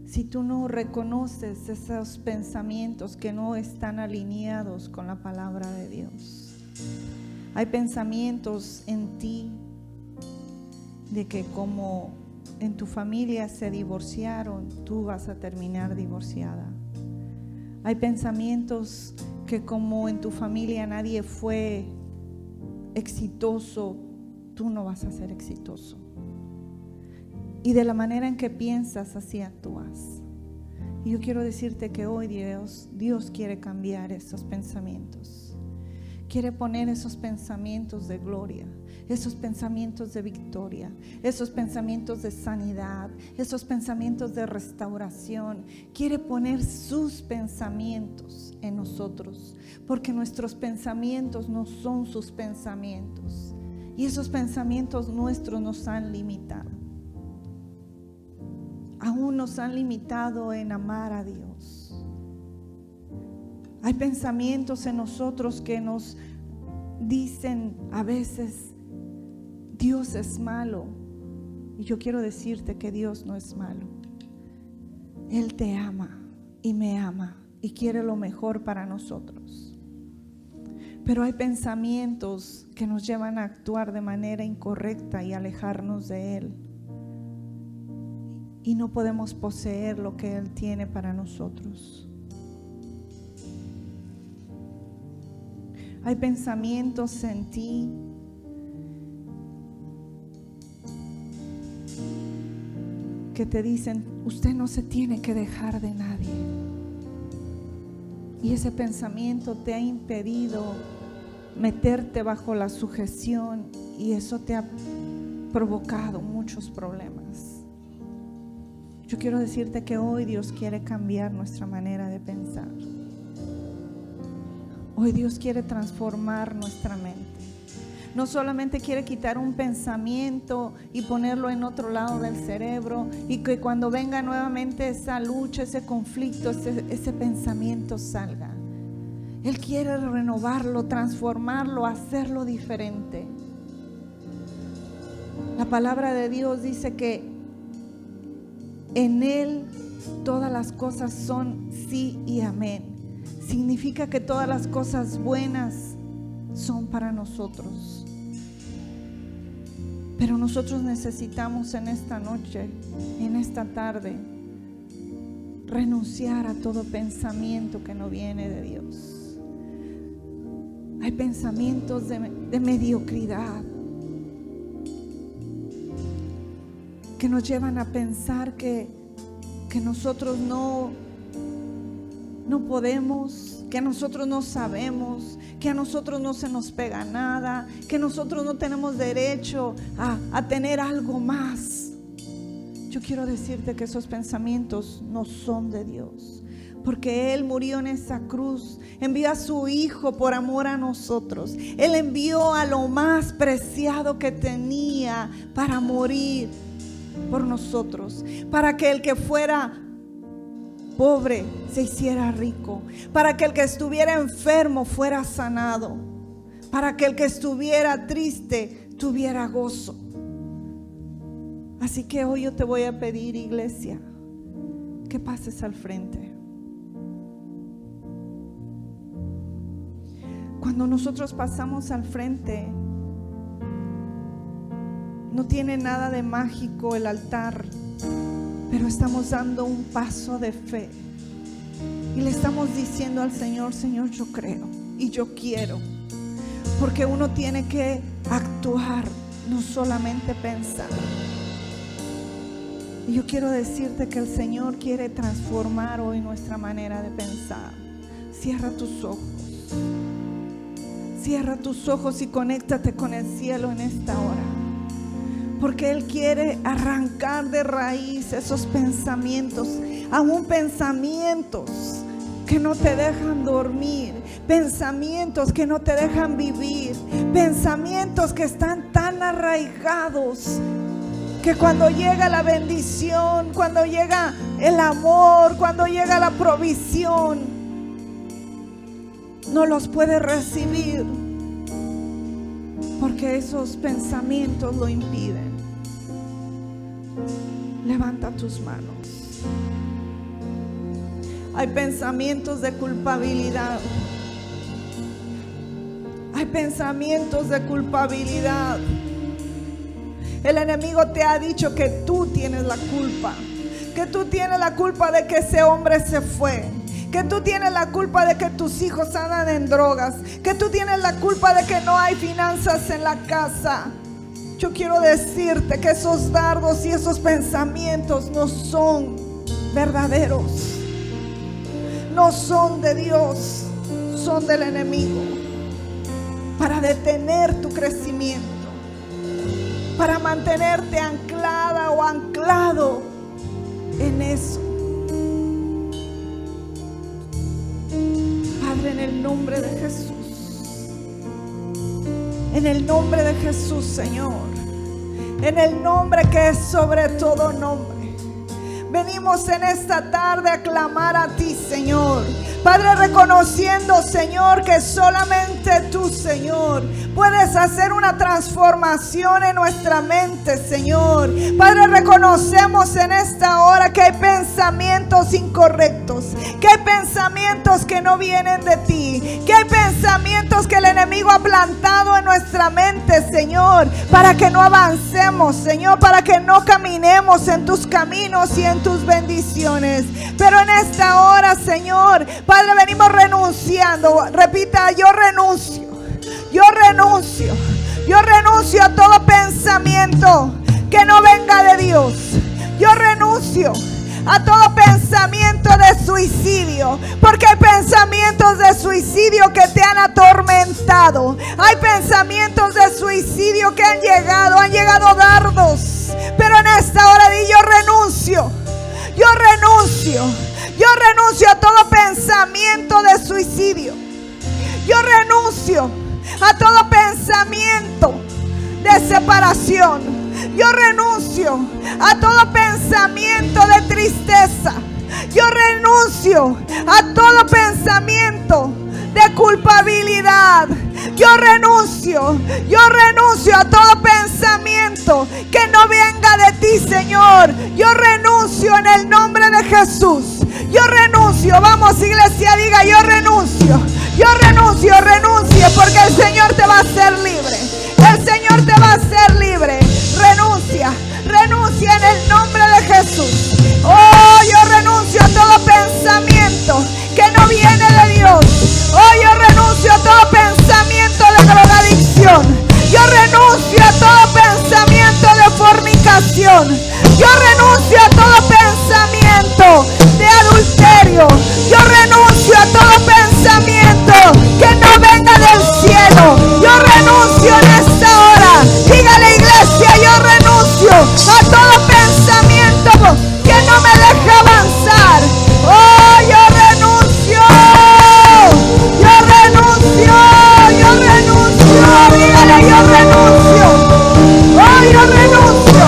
S1: Si tú no reconoces esos pensamientos que no están alineados con la palabra de Dios. Hay pensamientos en ti de que como en tu familia se divorciaron, tú vas a terminar divorciada. Hay pensamientos que como en tu familia nadie fue exitoso, tú no vas a ser exitoso. Y de la manera en que piensas, así actúas. Y yo quiero decirte que hoy Dios quiere cambiar esos pensamientos. Quiere poner esos pensamientos de gloria, esos pensamientos de victoria, esos pensamientos de sanidad, esos pensamientos de restauración. Quiere poner sus pensamientos en nosotros, porque nuestros pensamientos no son sus pensamientos. Y esos pensamientos nuestros nos han limitado. Aún nos han limitado en amar a Dios. Hay pensamientos en nosotros que nos dicen a veces, Dios es malo. Y yo quiero decirte que Dios no es malo. Él te ama y me ama y quiere lo mejor para nosotros. Pero hay pensamientos que nos llevan a actuar de manera incorrecta y alejarnos de Él. Y no podemos poseer lo que Él tiene para nosotros. Hay pensamientos en ti que te dicen, usted no se tiene que dejar de nadie. Y ese pensamiento te ha impedido meterte bajo la sujeción y eso te ha provocado muchos problemas. Yo quiero decirte que hoy Dios quiere cambiar nuestra manera de pensar. Hoy Dios quiere transformar nuestra mente. No solamente quiere quitar un pensamiento y ponerlo en otro lado del cerebro y que cuando venga nuevamente esa lucha, ese conflicto, ese pensamiento salga. Él quiere renovarlo, transformarlo, hacerlo diferente. La palabra de Dios dice que en Él todas las cosas son sí y amén. Significa que todas las cosas buenas son para nosotros. Pero nosotros necesitamos en esta noche, en esta tarde, renunciar a todo pensamiento que no viene de Dios. Hay pensamientos de mediocridad que nos llevan a pensar que nosotros no podemos, que nosotros no sabemos, que a nosotros no se nos pega nada, que nosotros no tenemos derecho a tener algo más. Yo quiero decirte que esos pensamientos no son de Dios, porque Él murió en esa cruz, envió a su Hijo por amor a nosotros. Él envió a lo más preciado que tenía para morir por nosotros, para que el que fuera pobre se hiciera rico, para que el que estuviera enfermo fuera sanado, para que el que estuviera triste tuviera gozo. Así que hoy yo te voy a pedir, iglesia, que pases al frente. Cuando nosotros pasamos al frente, no tiene nada de mágico el altar, pero estamos dando un paso de fe y le estamos diciendo al Señor, Señor, yo creo y yo quiero, porque uno tiene que actuar, no solamente pensar. Y yo quiero decirte que el Señor quiere transformar hoy nuestra manera de pensar. Cierra tus ojos. Cierra tus ojos y conéctate con el cielo en esta hora. Porque Él quiere arrancar de raíz esos pensamientos, aún pensamientos que no te dejan dormir, pensamientos que no te dejan vivir, pensamientos que están tan arraigados que cuando llega la bendición, cuando llega el amor, cuando llega la provisión, no los puedes recibir porque esos pensamientos lo impiden. Levanta tus manos. Hay pensamientos de culpabilidad. Hay pensamientos de culpabilidad. El enemigo te ha dicho que tú tienes la culpa, que tú tienes la culpa de que ese hombre se fue, que tú tienes la culpa de que tus hijos andan en drogas, que tú tienes la culpa de que no hay finanzas en la casa. Yo quiero decirte que esos dardos y esos pensamientos no son verdaderos, no son de Dios, son del enemigo, para detener tu crecimiento, para mantenerte anclada o anclado en eso. Padre, en el nombre de Jesús, en el nombre de Jesús, Señor, en el nombre que es sobre todo nombre, venimos en esta tarde a clamar a ti, Señor. Padre, reconociendo, Señor, que solamente tú, Señor, puedes hacer una transformación en nuestra mente, Señor. Padre, reconocemos en esta hora que hay pensamientos incorrectos, que hay pensamientos que no vienen de ti, que hay pensamientos que el enemigo ha plantado en nuestra mente, Señor, para que no avancemos, Señor, para que no caminemos en tus caminos y en tus bendiciones. Pero en esta hora, Señor, Padre, venimos renunciando. Repita: yo renuncio. Yo renuncio. Yo renuncio a todo pensamiento que no venga de Dios. Yo renuncio a todo pensamiento de suicidio, porque hay pensamientos de suicidio que te han atormentado. Hay pensamientos de suicidio que han llegado dardos. Pero en esta hora di: yo renuncio. Yo renuncio. Yo renuncio a todo pensamiento de suicidio. Yo renuncio a todo pensamiento de separación. Yo renuncio a todo pensamiento de tristeza. Yo renuncio a todo pensamiento de culpabilidad. Yo renuncio a todo pensamiento que no venga de ti, Señor. Yo renuncio en el nombre de Jesús. Yo renuncio. Vamos, iglesia, diga: yo renuncio. Yo renuncio, porque el Señor te va a hacer libre. El Señor te va a hacer libre. Renuncia en el nombre de Jesús. Oh, yo renuncio a todo pensamiento que no viene de Dios. Oh, yo renuncio a todo pensamiento de drogadicción. Yo renuncio a todo pensamiento de fornicación. Yo renuncio a todo pensamiento de adulterio. Yo renuncio a todo pensamiento que no venga del cielo. Yo renuncio en esta hora. Dígale, iglesia: yo renuncio a todo pensamiento que no me deja avanzar. Oh, yo renuncio. Yo renuncio. Yo renuncio. Dígale: yo renuncio. Oh, yo renuncio.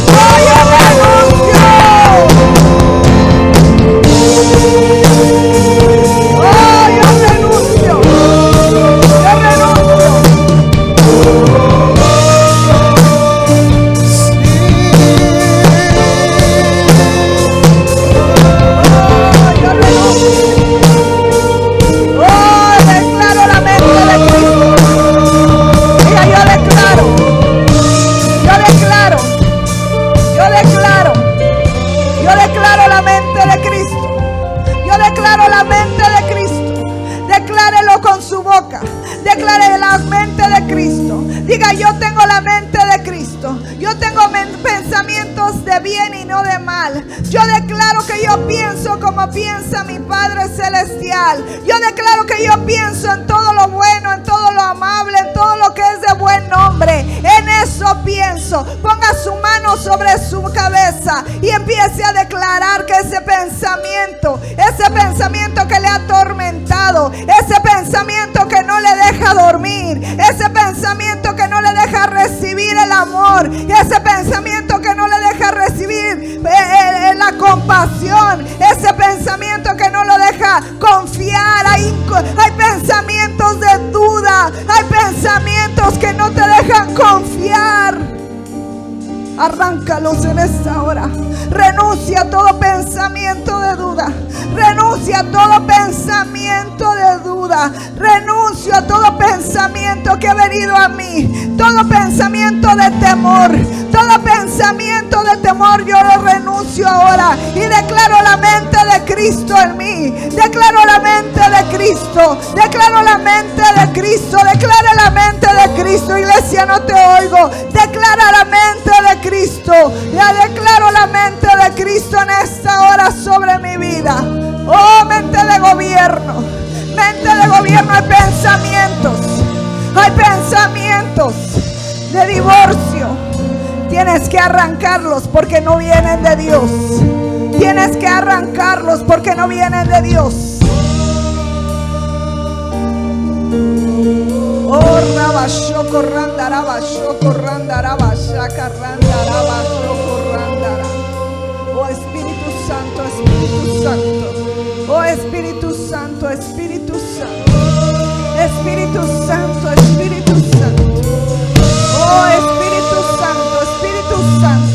S1: Oh, yo renuncio. Oh, yo renuncio. Yo renuncio. Declare la mente de Cristo. Diga: yo tengo la mente de Cristo. Yo tengo pensamientos de bien y no de mal. Yo declaro que yo pienso como piensa mi Padre Celestial. Yo declaro que yo pienso en todo lo bueno, en todo lo amable, en todo lo que es de buen nombre. En eso pienso. Ponga su mano sobre su cabeza y empiece a declarar que ese pensamiento que le ha atormentado, ese pensamiento que no le deja dormir, ese pensamiento que no le deja recibir el amor, ese pensamiento que no le deja recibir la compasión, ese pensamiento que no lo deja confiar. Hay pensamientos de duda, hay pensamientos que no te dejan confiar. Arráncalos en esta hora. Renuncia a todo pensamiento de duda. Renuncia a todo pensamiento de duda. Renuncio a todo pensamiento pensamiento que ha venido a mí, todo pensamiento de temor, todo pensamiento de temor, yo lo renuncio ahora y declaro la mente de Cristo en mí. Declaro la mente de Cristo, declaro la mente de Cristo, declara la mente de Cristo. Iglesia, no te oigo. Declara la mente de Cristo. Ya declaro la mente de Cristo en esta hora sobre mi vida. Oh, mente de gobierno, mente de gobierno. Hay pensamientos de divorcio. Tienes que arrancarlos porque no vienen de Dios. Tienes que arrancarlos porque no vienen de Dios. Oh, rabashoko randaraba, shoko randaraba, shaka randaraba, shoko randara. Oh, Espíritu Santo, Espíritu Santo. Oh, Espíritu Santo, Espíritu Santo. Espíritu Santo, Espíritu Santo. Oh, Espíritu Santo, Espíritu Santo.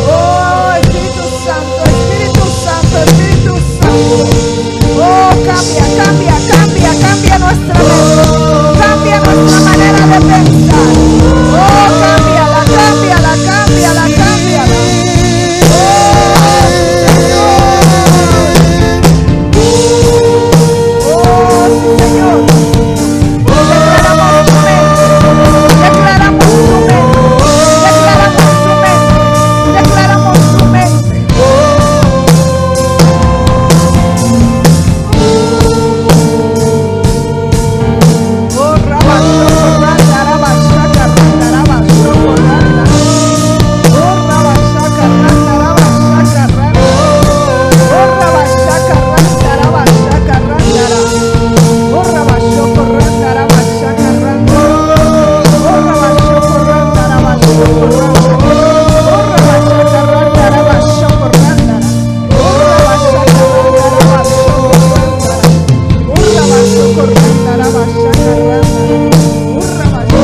S1: Oh, Espíritu Santo, Espíritu Santo, Espíritu Santo. Oh, cambia nuestra mente, cambia nuestra manera de pensar. Oh, cámbiala. Oh, Señor. Declaramos tu mente, declaramos tu mente, declaramos tu mente. Oh, rabashoko randaraba, shaka randaraba, shoko randa. Oh, rabashaka randaraba, shaka randa. Oh, rabashaka randaraba, shaka randara. Oh, rabashoko randaraba, shaka randa. Oh, rabashoko randaraba, shoko randa. Oh, rabashaka randaraba, shoko randara. Oh, rabashaka randaraba, shoko randara. Oh, rabashoko randaraba, shaka randara. Oh, rabashoko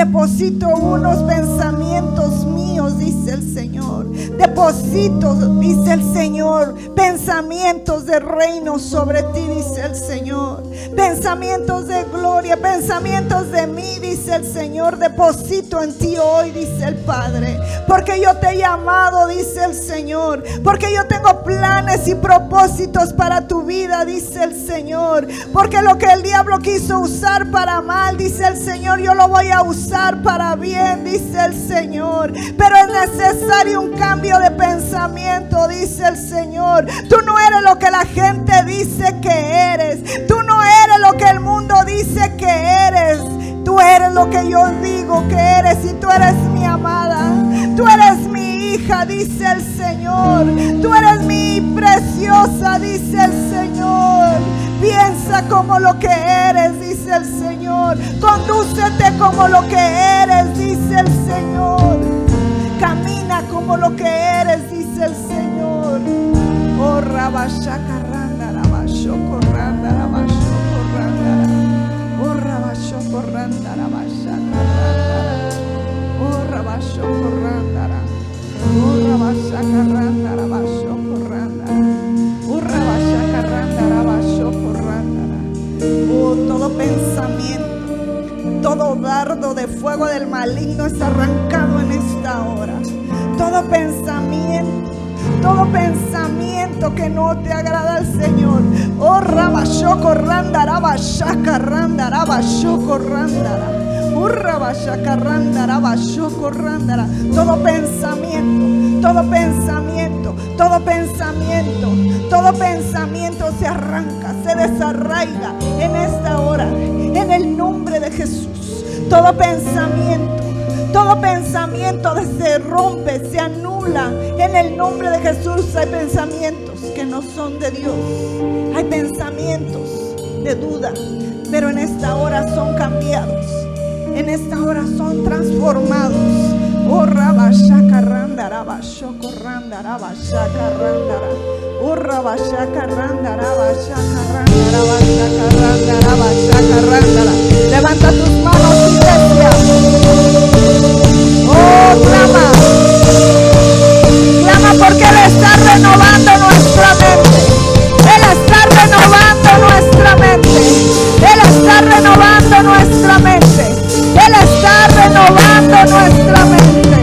S1: deposito unos pensamientos míos, dice dice el Señor. Deposito, dice el Señor, pensamientos de reino sobre ti, dice el Señor. Pensamientos de gloria, pensamientos de mí, dice el Señor. Deposito en ti hoy, dice el Padre. Porque yo te he llamado, dice el Señor. Porque yo tengo planes y propósitos para tu vida, dice el Señor. Porque lo que el diablo quiso usar para mal, dice el Señor, yo lo voy a usar para bien, dice el Señor. Pero es necesario un cambio de pensamiento, dice el Señor. Tú no eres lo que la gente dice que eres. Tú no eres lo que el mundo dice que eres. Tú eres lo que yo digo que eres, y tú eres mi amada. Tú eres mi hija, dice el Señor. Tú eres mi preciosa, dice el Señor. Piensa como lo que eres, dice el Señor. Condúcete como lo que eres, dice el Señor. Camina como lo que eres, dice el Señor. Oh, Rabashakaranda, Rabashokoranda, Rabashokoranda. Oh, Rabashokoranda, Rabashakaranda. Oh, Rabashokoranda. Oh, Rabashakaranda, Rabashokoranda. Oh, Rabashakaranda, Rabashokoranda. Oh, todo pensamiento, todo dardo de fuego del maligno es arrancado en esta hora. Todo pensamiento que no te agrada al Señor. Oh, Rabashokoranda, Rabashakaranda, Rabashokoranda. Todo pensamiento se arranca, se desarraiga en esta hora, en el nombre de Jesús. Todo pensamiento se rompe, se anula en el nombre de Jesús. Hay pensamientos que no son de Dios, hay pensamientos de duda, pero en esta hora son cambiados. En esta hora son transformados. Oh, Rabashakaranda, Rabashokoranda, Rabashakaranda. Oh, Rabashakaranda, Rabashakaranda, Rabashakaranda, Rabashakaranda. Levanta tus manos, iglesia. Oh, clama. Clama porque Él está renovando nuestra mente. Él está renovando nuestra mente. Él está renovando nuestra mente. Él está renovando nuestra mente.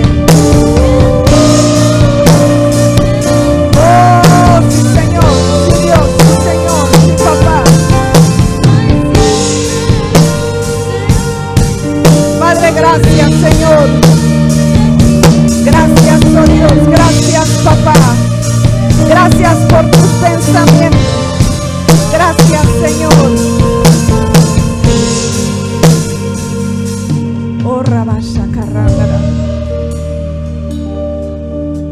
S1: Oh, sí, Señor, sí, Dios, sí, Señor, sí, papá. Padre, gracias, Señor. Gracias, oh Dios, gracias, papá. Gracias por tus pensamientos. Gracias, Señor. Oh, Rabashakaranda.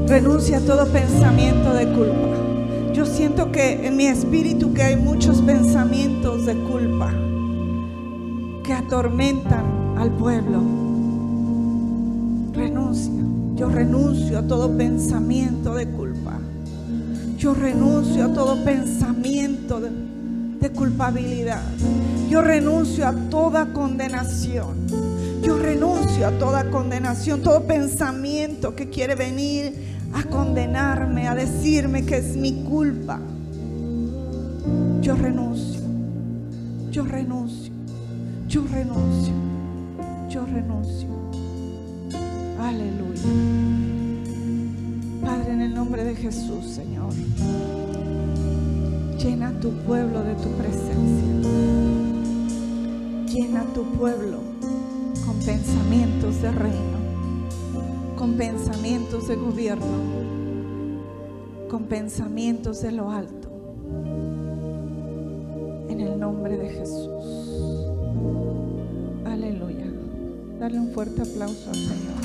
S1: Renuncia a todo pensamiento de culpa. Yo siento que en mi espíritu que hay muchos pensamientos de culpa que atormentan al pueblo. Yo renuncio a todo pensamiento de culpa. Yo renuncio a todo pensamiento de culpabilidad. Yo renuncio a toda condenación. Yo renuncio a toda condenación, todo pensamiento que quiere venir a condenarme, a decirme que es mi culpa. Yo renuncio. Yo renuncio. Yo renuncio. Yo renuncio. Aleluya. Padre, en el nombre de Jesús, Señor, llena tu pueblo de tu presencia. Llena tu pueblo con pensamientos de reino, con pensamientos de gobierno, con pensamientos de lo alto. En el nombre de Jesús. Aleluya. Dale un fuerte aplauso al Señor.